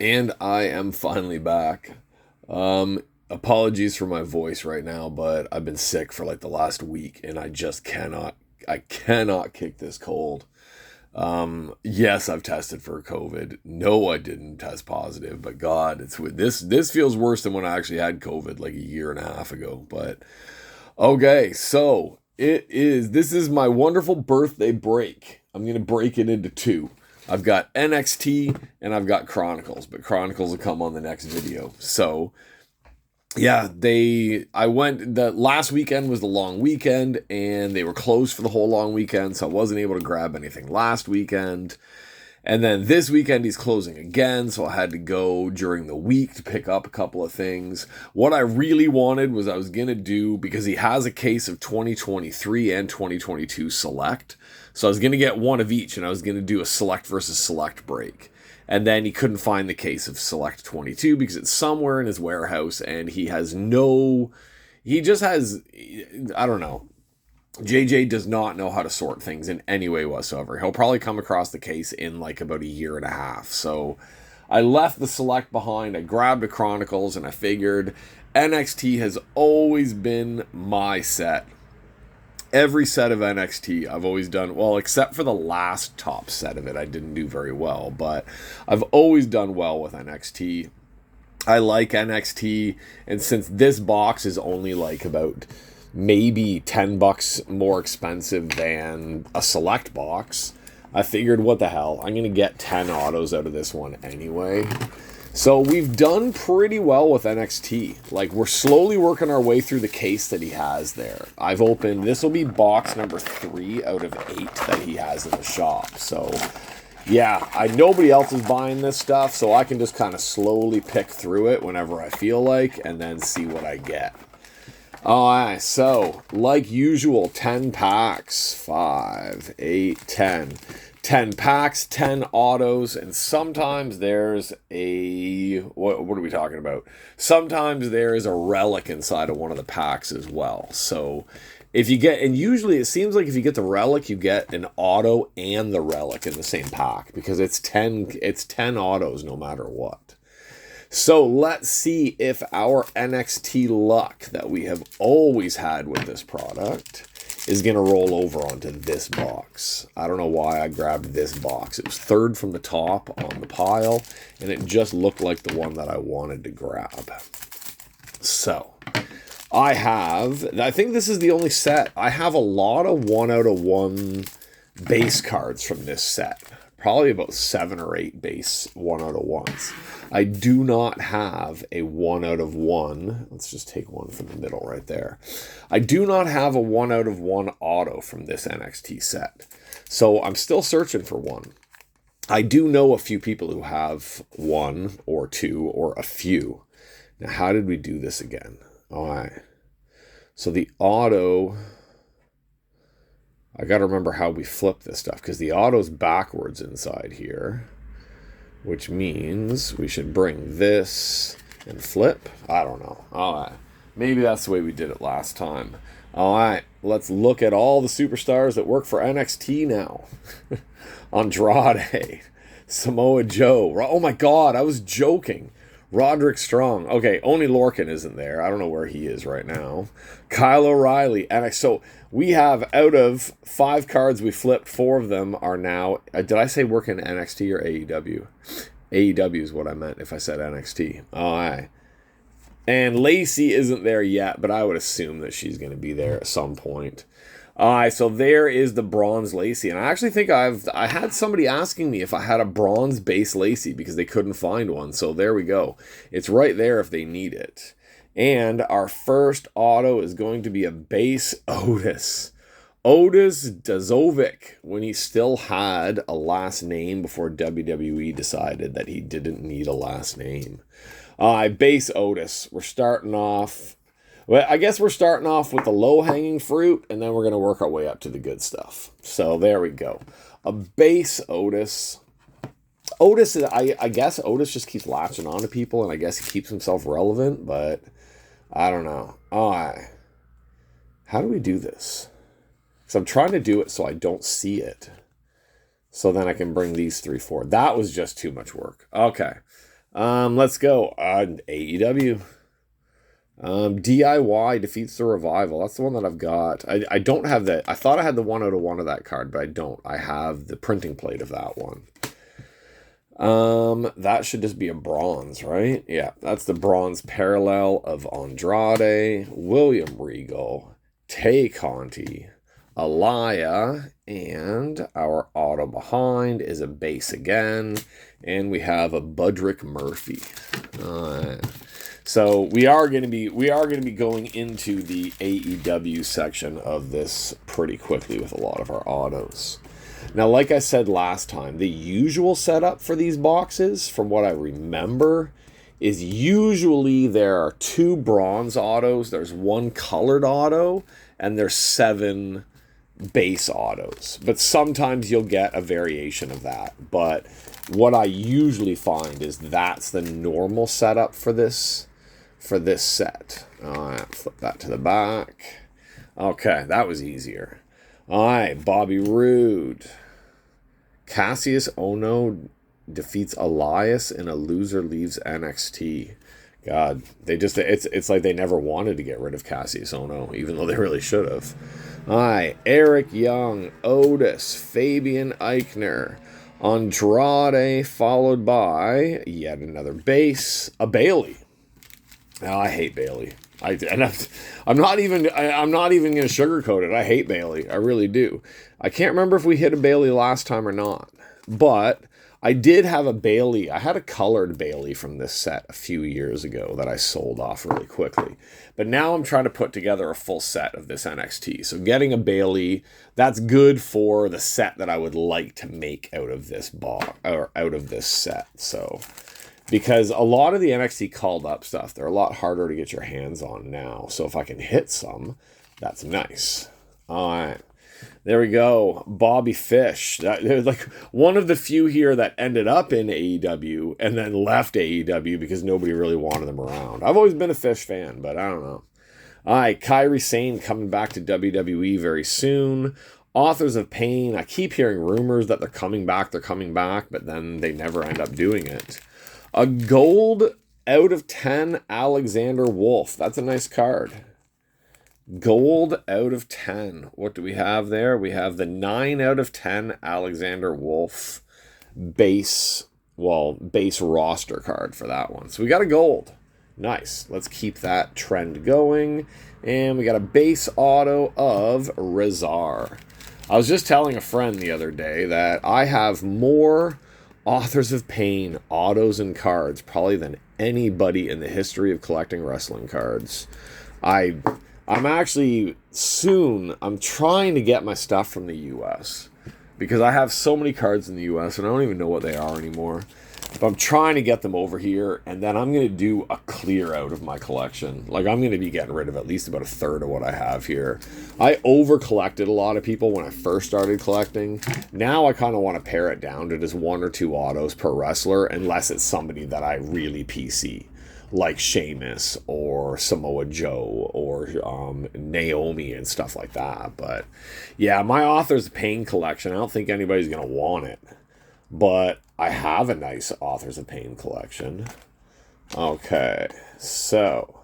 And I am finally back. Apologies for my voice right now, but I've been sick for like the last week and I cannot kick this cold. Yes, I've tested for COVID. No, I didn't test positive, but God, this feels worse than when I actually had COVID like a year and a half ago. But okay, so this is my wonderful birthday break. I'm going to break it into two. I've got NXT and I've got Chronicles, but Chronicles will come on the next video. So, yeah, the last weekend was the long weekend and they were closed for the whole long weekend, so I wasn't able to grab anything last weekend. And then this weekend he's closing again, so I had to go during the week to pick up a couple of things. What I really wanted was I was going to do, because he has a case of 2023 and 2022 Select, so I was going to get one of each, and I was going to do a Select versus Select break. And then he couldn't find the case of Select 22 because it's somewhere in his warehouse, and he just has, I don't know. JJ does not know how to sort things in any way whatsoever. He'll probably come across the case in like about a year and a half. So I left the Select behind. I grabbed the Chronicles and I figured NXT has always been my set. Every set of NXT I've always done well, except for the last top set of it. I didn't do very well, but I've always done well with NXT. I like NXT, and since this box is only like about maybe $10 more expensive than a Select box, I figured, what the hell, I'm going to get 10 autos out of this one anyway. So we've done pretty well with NXT. Like, we're slowly working our way through the case that he has there. I've opened, this will be box number 3 out of 8 that he has in the shop. So, yeah, nobody else is buying this stuff, so I can just kind of slowly pick through it whenever I feel like, and then see what I get. Alright, so, like usual, 10 packs, 5, 8, 10. 10 packs, 10 autos, and sometimes there's what are we talking about? Sometimes there is a relic inside of one of the packs as well. So, if you get, and usually it seems like if you get the relic, you get an auto and the relic in the same pack, because it's 10 autos no matter what. So let's see if our NXT luck that we have always had with this product is going to roll over onto this box. I don't know why I grabbed this box. It was third from the top on the pile, and it just looked like the one that I wanted to grab. So, I think this is the only set. I have a lot of 1 out of 1 base cards from this set. Probably about 7 or 8 base 1 out of 1s. I do not have a 1 out of 1. Let's just take one from the middle right there. I do not have a 1 out of 1 auto from this NXT set. So I'm still searching for one. I do know a few people who have 1 or 2 or a few. Now, how did we do this again? All right. So the auto, I got to remember how we flip this stuff, because the auto's backwards inside here, which means we should bring this and flip. I don't know. All right. Maybe that's the way we did it last time. All right. Let's look at all the superstars that work for NXT now. Andrade, Samoa Joe. Oh my God, I was joking. Roderick Strong. Okay, Oney Lorcan isn't there. I don't know where he is right now. Kyle O'Reilly. And so we have, out of 5 cards we flipped, 4 of them are now... did I say work in NXT or AEW? AEW is what I meant if I said NXT. All right. And Lacey isn't there yet, but I would assume that she's going to be there at some point. All right, so there is the bronze Lacey. And I actually think I had somebody asking me if I had a bronze base Lacey because they couldn't find one. So there we go. It's right there if they need it. And our first auto is going to be a base Otis. Otis Dazovic, when he still had a last name before WWE decided that he didn't need a last name. Base Otis. We're starting off... Well, I guess we're starting off with the low-hanging fruit, and then we're going to work our way up to the good stuff. So there we go. A base Otis. Otis, I guess Otis just keeps latching on to people, and I guess he keeps himself relevant, but I don't know. How do we do this? Because I'm trying to do it so I don't see it. So then I can bring these 3 forward. That was just too much work. Okay. Let's go. AEW. DIY defeats the Revival. That's the one that I've got. I don't have that. I thought I had the 1/1 of that card, but I don't. I have the printing plate of that one. That should just be a bronze, right? Yeah, that's the bronze parallel of Andrade, William Regal, Tay Conti, Alaya, and our auto behind is a base again, and we have a Budrick Murphy. So we are going to be going into the AEW section of this pretty quickly with a lot of our autos. Now, like I said last time, the usual setup for these boxes, from what I remember, is usually there are 2 bronze autos, there's 1 colored auto, and there's 7 base autos. But sometimes you'll get a variation of that. But what I usually find is that's the normal setup for this set. All right, flip that to the back. Okay, that was easier. All right, Bobby Roode. Cassius Ohno defeats Elias in a loser leaves NXT. God, it's like they never wanted to get rid of Cassius Ohno, even though they really should have. All right, Eric Young, Otis, Fabian Eichner, Andrade, followed by yet another base, a Bailey. Oh, I hate Bailey. I'm not even going to sugarcoat it. I hate Bailey. I really do. I can't remember if we hit a Bailey last time or not, but I did have a Bailey. I had a colored Bailey from this set a few years ago that I sold off really quickly. But now I'm trying to put together a full set of this NXT. So getting a Bailey, that's good for the set that I would like to make out of this box or out of this set. So because a lot of the NXT called up stuff, they're a lot harder to get your hands on now. So if I can hit some, that's nice. All right. There we go. Bobby Fish. They're like one of the few here that ended up in AEW and then left AEW because nobody really wanted them around. I've always been a Fish fan, but I don't know. All right. Kairi Sane coming back to WWE very soon. Authors of Pain. I keep hearing rumors that they're coming back, but then they never end up doing it. A gold out of 10 Alexander Wolf. That's a nice card. Gold out of 10. What do we have there? We have the 9 out of 10 Alexander Wolf base roster card for that one. So we got a gold. Nice. Let's keep that trend going. And we got a base auto of Rezar. I was just telling a friend the other day that I have more Authors of Pain autos and cards probably than anybody in the history of collecting wrestling cards. I'm actually I'm trying to get my stuff from the US because I have so many cards in the US and I don't even know what they are anymore. But I'm trying to get them over here, and then I'm going to do a clear out of my collection. Like, I'm going to be getting rid of at least about a third of what I have here. I over-collected a lot of people when I first started collecting. Now I kind of want to pare it down to just 1 or 2 autos per wrestler, unless it's somebody that I really PC, like Sheamus or Samoa Joe or Naomi and stuff like that. But, yeah, my Authors of Pain collection, I don't think anybody's going to want it. But I have a nice Authors of Pain collection. Okay, so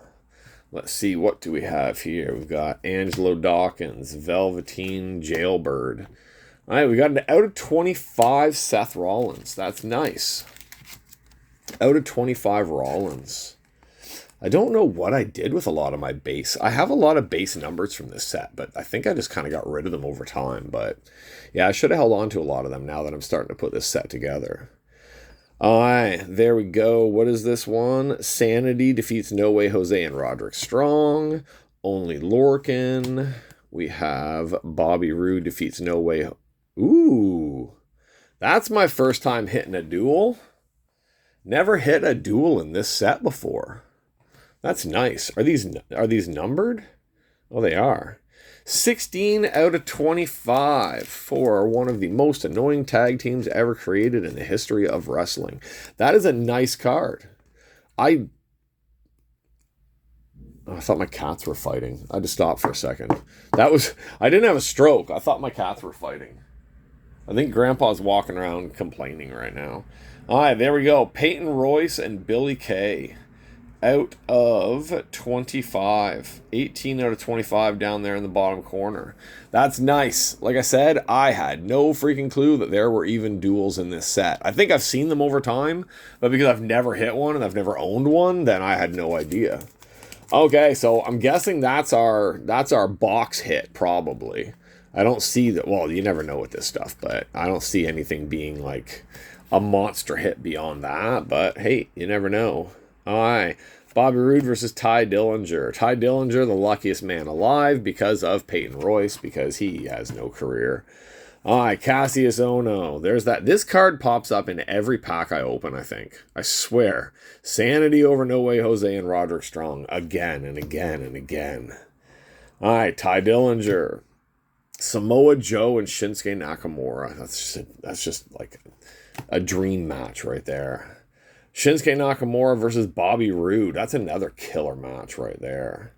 let's see, what do we have here? We've got Angelo Dawkins, Velveteen Jailbird. All right, we got an out of 25 Seth Rollins. That's nice. Out of 25 Rollins. I don't know what I did with a lot of my base. I have a lot of base numbers from this set, but I think I just kind of got rid of them over time. But yeah, I should have held on to a lot of them now that I'm starting to put this set together. All right, there we go. What is this one? Sanity defeats No Way Jose and Roderick Strong. Only Lorcan. We have Bobby Roode defeats No Way. Ooh, that's my first time hitting a duel. Never hit a duel in this set before. That's nice. Are these numbered? Oh, they are. 16 out of 25 for one of the most annoying tag teams ever created in the history of wrestling. That is a nice card. I thought my cats were fighting. I had to stop for a second. I didn't have a stroke. I thought my cats were fighting. I think Grandpa's walking around complaining right now. All right, there we go. Peyton Royce and Billy Kay. Out of 25. 18 out of 25 down there in the bottom corner. That's nice. Like I said, I had no freaking clue that there were even duels in this set. I think I've seen them over time, but because I've never hit one and I've never owned one, then I had no idea. Okay, so I'm guessing that's our box hit, probably. I don't see that. Well, you never know with this stuff, but I don't see anything being like a monster hit beyond that. But hey, you never know. All right, Bobby Roode versus Ty Dillinger. Ty Dillinger, the luckiest man alive because of Peyton Royce, because he has no career. All right, Cassius Ohno. There's that. This card pops up in every pack I open, I think. I swear. Sanity over No Way Jose and Roderick Strong. Again and again and again. All right, Ty Dillinger. Samoa Joe and Shinsuke Nakamura. That's just like a dream match right there. Shinsuke Nakamura versus Bobby Roode. That's another killer match right there.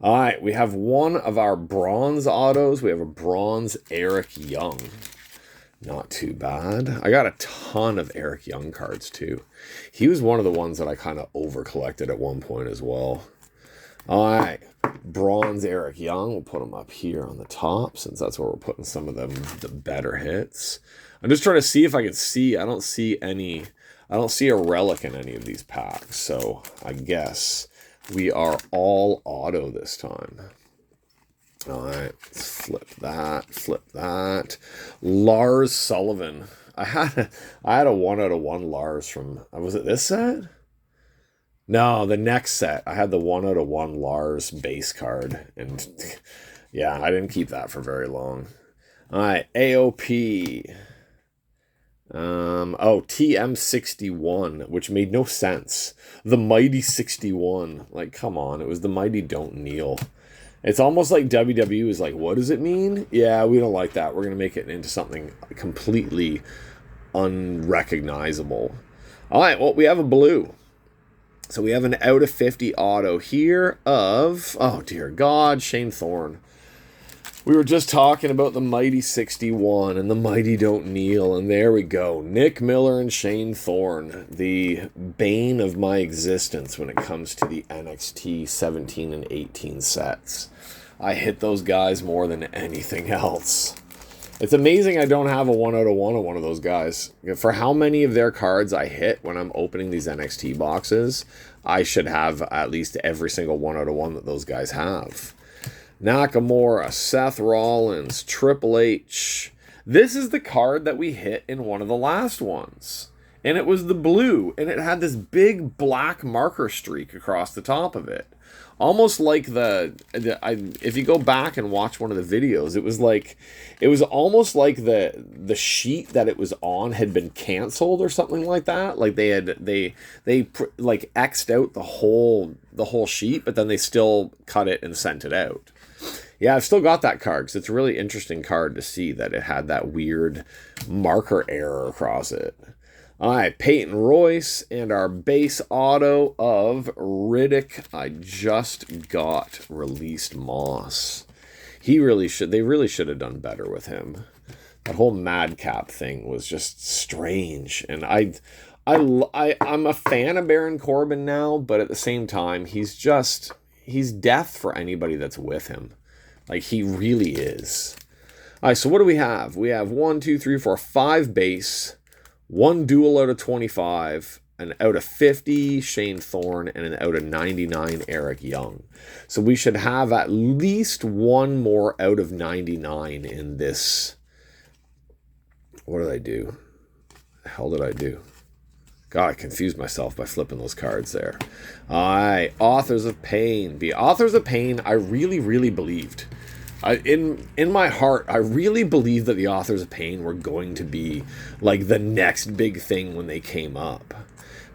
All right, we have one of our bronze autos. We have a bronze Eric Young. Not too bad. I got a ton of Eric Young cards too. He was one of the ones that I kind of over collected at one point as well. All right, bronze Eric Young. We'll put him up here on the top since that's where we're putting some of the better hits. I'm just trying to see if I can see. I don't see a relic in any of these packs, so I guess we are all auto this time. All right, let's flip that. Lars Sullivan. I had a 1 out of 1 Lars from, was it this set? No, the next set. I had the 1 out of 1 Lars base card, and yeah, I didn't keep that for very long. All right, AOP. TM61, which made no sense. The Mighty 61. Like, come on. It was the Mighty Don't Kneel. It's almost like WWE is like, what does it mean? Yeah, we don't like that. We're going to make it into something completely unrecognizable. All right, well, we have a blue. So we have an out of 50 auto here of, oh dear God, Shane Thorne. We were just talking about the Mighty 61 and the Mighty Don't Kneel, and there we go. Nick Miller and Shane Thorne, the bane of my existence when it comes to the NXT 17 and 18 sets. I hit those guys more than anything else. It's amazing I don't have a 1 out of 1 of one of those guys. For how many of their cards I hit when I'm opening these NXT boxes, I should have at least every single 1 out of 1 that those guys have. Nakamura, Seth Rollins, Triple H. This is the card that we hit in one of the last ones. And it was the blue, and it had this big black marker streak across the top of it. Almost like if you go back and watch one of the videos, it was almost like the sheet that it was on had been canceled or something like that. Like they like X'd out the whole sheet, but then they still cut it and sent it out. Yeah, I've still got that card because it's a really interesting card to see that it had that weird marker error across it. All right, Peyton Royce and our base auto of Riddick. I just got released Moss. They really should have done better with him. That whole Madcap thing was just strange, and I'm a fan of Baron Corbin now, but at the same time, he's death for anybody that's with him. Like, he really is. All right, so what do we have? We have 1, 2, 3, 4, 5 base, 1 dual out of 25, an out of 50 Shane Thorne, and an out of 99 Eric Young. So we should have at least one more out of 99 in this. What did I do? The hell did I do? God, I confused myself by flipping those cards there. All right, Authors of Pain. The Authors of Pain, I really, really believed. In my heart, I really believed that the Authors of Pain were going to be like the next big thing when they came up.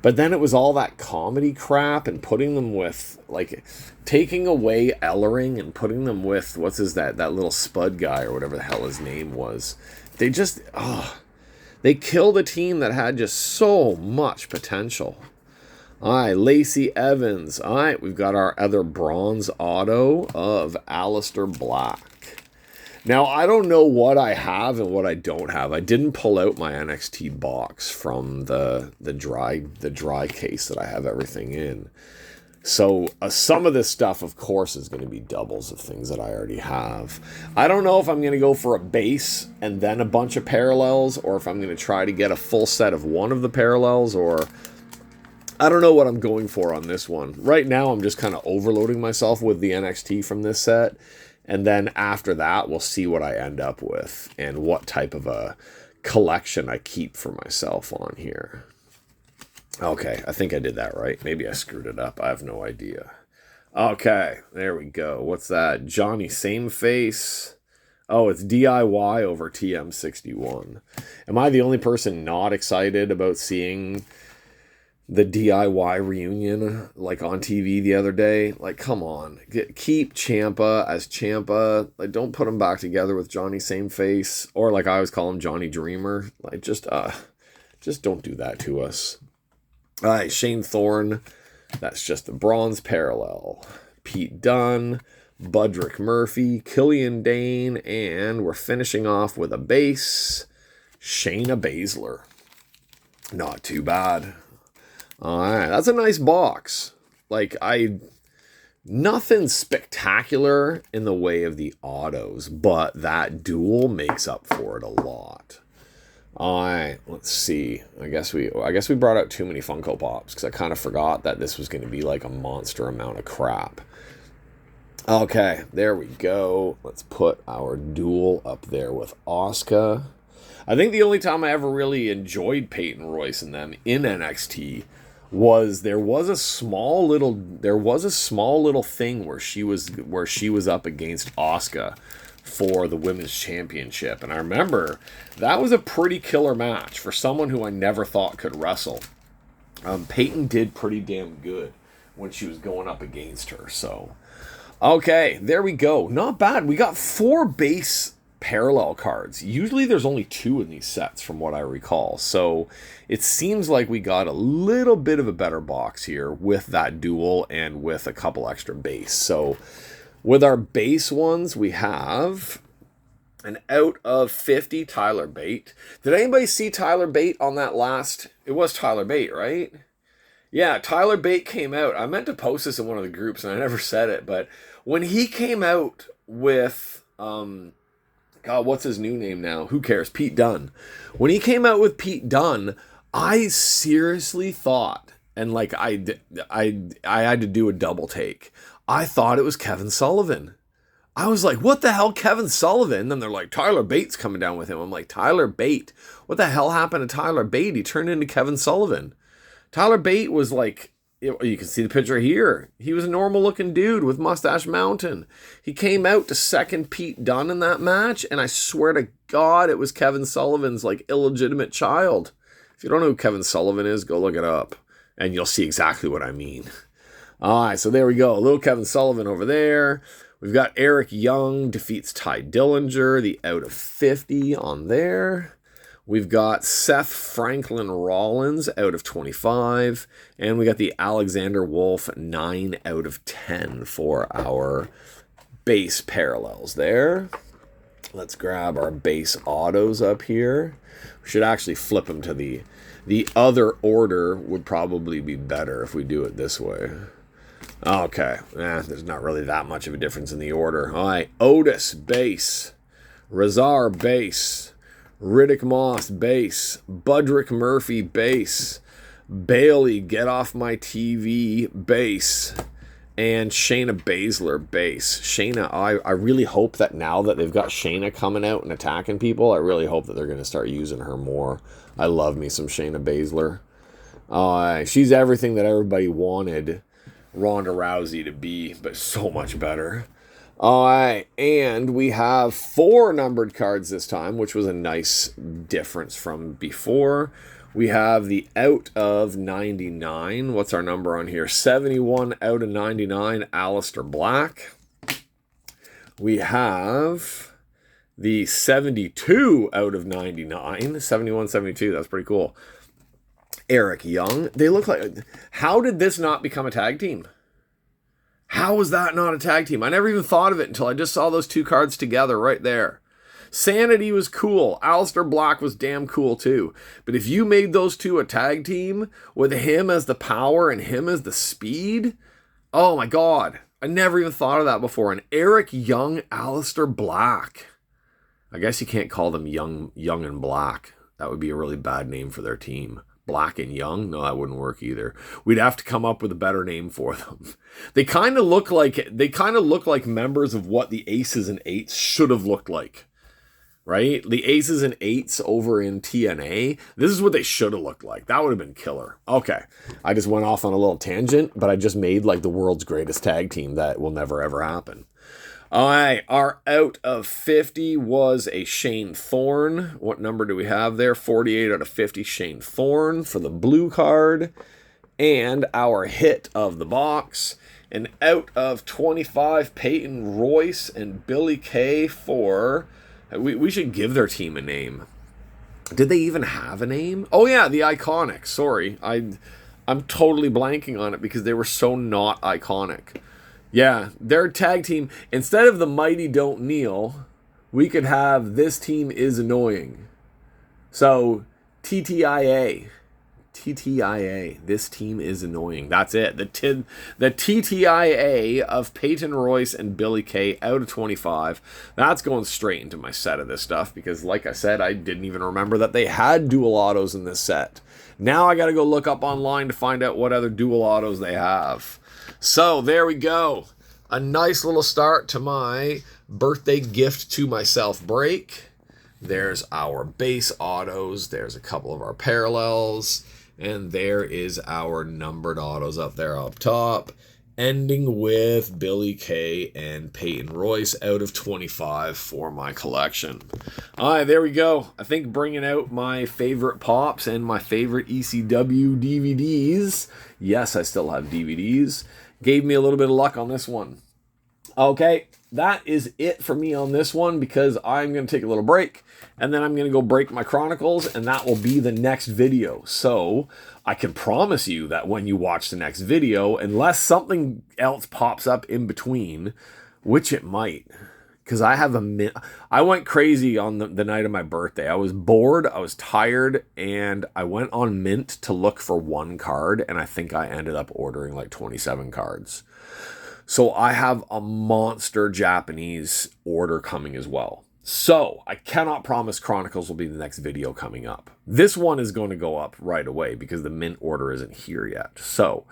But then it was all that comedy crap and putting them with, like, taking away Ellering and putting them with, that little Spud guy or whatever the hell his name was. They just, they killed a team that had just so much potential. All right, Lacey Evans. All right, we've got our other bronze auto of Aleister Black. Now, I don't know what I have and what I don't have. I didn't pull out my NXT box from the dry case that I have everything in. So some of this stuff, of course, is going to be doubles of things that I already have. I don't know if I'm going to go for a base and then a bunch of parallels, or if I'm going to try to get a full set of one of the parallels, or I don't know what I'm going for on this one. Right now, I'm just kind of overloading myself with the NXT from this set. And then after that, we'll see what I end up with and what type of a collection I keep for myself on here. Okay, I think I did that right. Maybe I screwed it up. I have no idea. Okay, there we go. What's that? Johnny Same Face. Oh, it's DIY over TM61. Am I the only person not excited about seeing the DIY reunion like on TV the other day? Like, come on, keep Ciampa as Ciampa. Like, don't put him back together with Johnny Same Face, or like I always call him, Johnny Dreamer. Like, just don't do that to us. All right, Shane Thorne. That's just the bronze parallel. Pete Dunne, Budrick Murphy, Killian Dane, and we're finishing off with a base, Shayna Baszler. Not too bad. All right, that's a nice box. Like, nothing spectacular in the way of the autos, but that duel makes up for it a lot. All right, let's see. I guess we brought out too many Funko Pops because I kind of forgot that this was going to be like a monster amount of crap. Okay, there we go. Let's put our duel up there with Asuka. I think the only time I ever really enjoyed Peyton Royce and them in NXT was there was a small little thing where she was up against Asuka for the women's championship, and I remember that was a pretty killer match for someone who I never thought could wrestle. Peyton did pretty damn good when she was going up against her. So okay, there we go. Not bad. We got 4 base parallel cards. Usually there's only 2 in these sets from what I recall. So it seems like we got a little bit of a better box here with that duel and with a couple extra base. So with our base ones, we have an out of 50 Tyler Bate. Did anybody see Tyler Bate on that last? It was Tyler Bate, right? Yeah, Tyler Bate came out. I meant to post this in one of the groups and I never said it, but when he came out with God, what's his new name now? Who cares? Pete Dunne. When he came out with Pete Dunne, I seriously thought, and like I had to do a double take. I thought it was Kevin Sullivan. I was like, what the hell, Kevin Sullivan? And then they're like, Tyler Bate's coming down with him. I'm like, Tyler Bate? What the hell happened to Tyler Bate? He turned into Kevin Sullivan. Tyler Bate was like, you can see the picture here. He was a normal looking dude with Mustache Mountain. He came out to second Pete Dunne in that match, and I swear to God, it was Kevin Sullivan's like illegitimate child. If you don't know who Kevin Sullivan is, go look it up, and you'll see exactly what I mean. All right, so there we go. A little Kevin Sullivan over there. We've got Eric Young defeats Ty Dillinger, the out of 50 on there. We've got Seth Franklin Rollins out of 25. And we got the Alexander Wolf 9 out of 10 for our base parallels there. Let's grab our base autos up here. We should actually flip them to the other order would probably be better if we do it this way. Okay, there's not really that much of a difference in the order. All right, Otis base, Razar base, Riddick Moss base, Budrick Murphy base, Bailey get off my TV base, and Shayna Baszler base. Shayna, I really hope that now that they've got Shayna coming out and attacking people, I really hope that they're going to start using her more. I love me some Shayna Baszler. She's everything that everybody wanted Ronda Rousey to be, but so much better. All right, and we have 4 numbered cards this time, which was a nice difference from before. We have the out of 99. What's our number on here? 71 out of 99, Aleister Black. We have the 72 out of 99, 71, 72. That's pretty cool. Eric Young. They look like... How did this not become a tag team? How was that not a tag team? I never even thought of it until I just saw those two cards together right there. Sanity was cool. Aleister Black was damn cool too. But if you made those two a tag team with him as the power and him as the speed, oh my God. I never even thought of that before. And Eric Young, Aleister Black. I guess you can't call them Young and Black. That would be a really bad name for their team. Black and Young? No, that wouldn't work either. We'd have to come up with a better name for them. They kind of look like members of what the Aces and Eights should have looked like. Right? The Aces and Eights over in TNA, this is what they should have looked like. That would have been killer. Okay. I just went off on a little tangent, but I just made like the world's greatest tag team that will never ever happen. All right, our out of 50 was a Shane Thorne. What number do we have there? 48 out of 50 Shane Thorne for the blue card. And our hit of the box, an out of 25 Peyton Royce and Billy Kay for... We should give their team a name. Did they even have a name? Oh yeah, the Iconics. Sorry, I'm totally blanking on it because they were so not iconic. Yeah, their tag team, instead of the Mighty Don't Kneel, we could have This Team Is Annoying. So, TTIA. TTIA. This Team Is Annoying. That's it. The TTIA of Peyton Royce and Billy Kay out of 25. That's going straight into my set of this stuff because, like I said, I didn't even remember that they had dual autos in this set. Now I got to go look up online to find out what other dual autos they have. So, there we go. A nice little start to my birthday gift to myself break. There's our base autos. There's a couple of our parallels. And there is our numbered autos up there up top. Ending with Billy Kay and Peyton Royce out of 25 for my collection. All right, there we go. I think bringing out my favorite pops and my favorite ECW DVDs. Yes, I still have DVDs. Gave me a little bit of luck on this one. Okay, that is it for me on this one because I'm going to take a little break and then I'm going to go break my Chronicles and that will be the next video. So I can promise you that when you watch the next video, unless something else pops up in between, which it might, because I went crazy on the night of my birthday. I was bored, I was tired, and I went on Mint to look for one card, and I think I ended up ordering like 27 cards. So I have a monster Japanese order coming as well. So I cannot promise Chronicles will be the next video coming up. This one is going to go up right away because the Mint order isn't here yet. So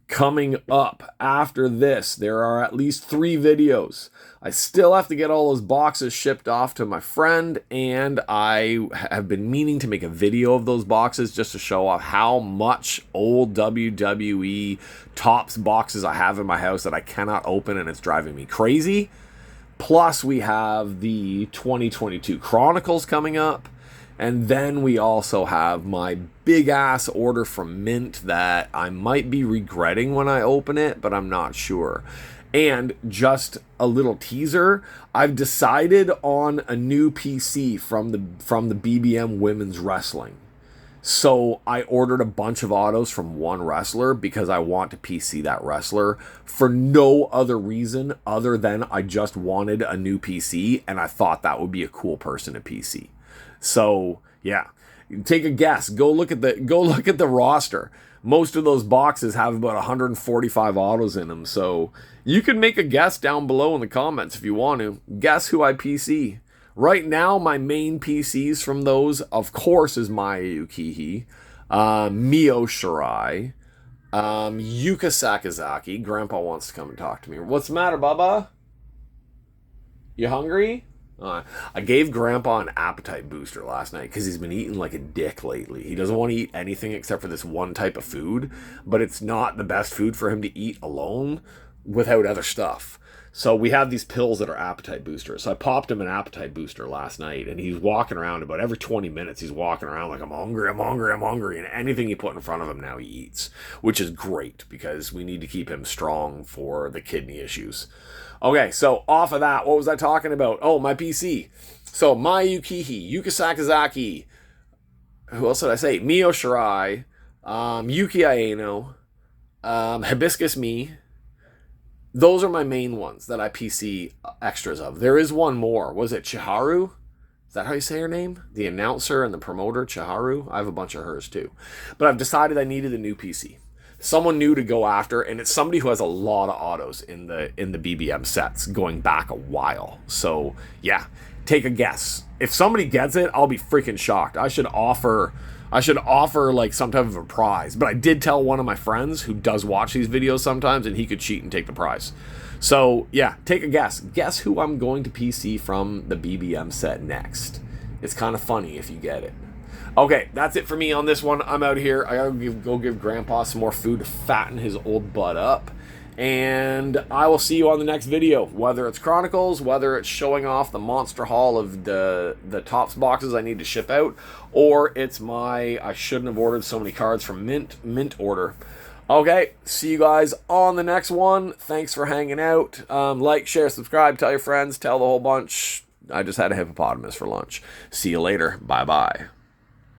coming up after this, there are at least 3 videos. I still have to get all those boxes shipped off to my friend, and I have been meaning to make a video of those boxes just to show off how much old WWE Topps boxes I have in my house that I cannot open, and it's driving me crazy. Plus, we have the 2022 Chronicles coming up. And then we also have my big-ass order from Mint that I might be regretting when I open it, but I'm not sure. And just a little teaser, I've decided on a new PC from the BBM Women's Wrestling. So I ordered a bunch of autos from one wrestler because I want to PC that wrestler for no other reason other than I just wanted a new PC and I thought that would be a cool person to PC. So yeah, take a guess. Go look at the roster. Most of those boxes have about 145 autos in them. So you can make a guess down below in the comments if you want to. Guess who I PC. Right now, my main PCs from those, of course, is Maya Yukihi, Mio Shirai, Yuka Sakazaki. Grandpa wants to come and talk to me. What's the matter, Bubba? You hungry? I gave Grandpa an appetite booster last night because he's been eating like a dick lately. He doesn't want to eat anything except for this one type of food, but it's not the best food for him to eat alone without other stuff. So we have these pills that are appetite boosters. So I popped him an appetite booster last night, and he's walking around about every 20 minutes. He's walking around like, I'm hungry, I'm hungry, I'm hungry. And anything you put in front of him now he eats, which is great because we need to keep him strong for the kidney issues. Okay, so off of that, what was I talking about? Oh, my PC. So Maya Yukihi, Yuka Sakazaki, who else did I say? Mio Shirai, Yuki Aino, Hibiscus Me, those are my main ones that I PC extras of. There is one more. Was it Chiharu? Is that how you say her name? The announcer and the promoter, Chiharu? I have a bunch of hers too. But I've decided I needed a new PC. Someone new to go after, and it's somebody who has a lot of autos in the BBM sets going back a while. So yeah, take a guess. If somebody gets it, I'll be freaking shocked. I should offer like some type of a prize. But I did tell one of my friends who does watch these videos sometimes, and he could cheat and take the prize. So yeah, take a guess. Guess who I'm going to PC from the BBM set next. It's kind of funny if you get it. Okay, that's it for me on this one. I'm out here. I gotta go give Grandpa some more food to fatten his old butt up. And I will see you on the next video. Whether it's Chronicles, whether it's showing off the monster haul of the Topps boxes I need to ship out, or it's my I shouldn't have ordered so many cards from Mint order. Okay, see you guys on the next one. Thanks for hanging out. Like, share, subscribe, tell your friends, tell the whole bunch. I just had a hippopotamus for lunch. See you later. Bye-bye.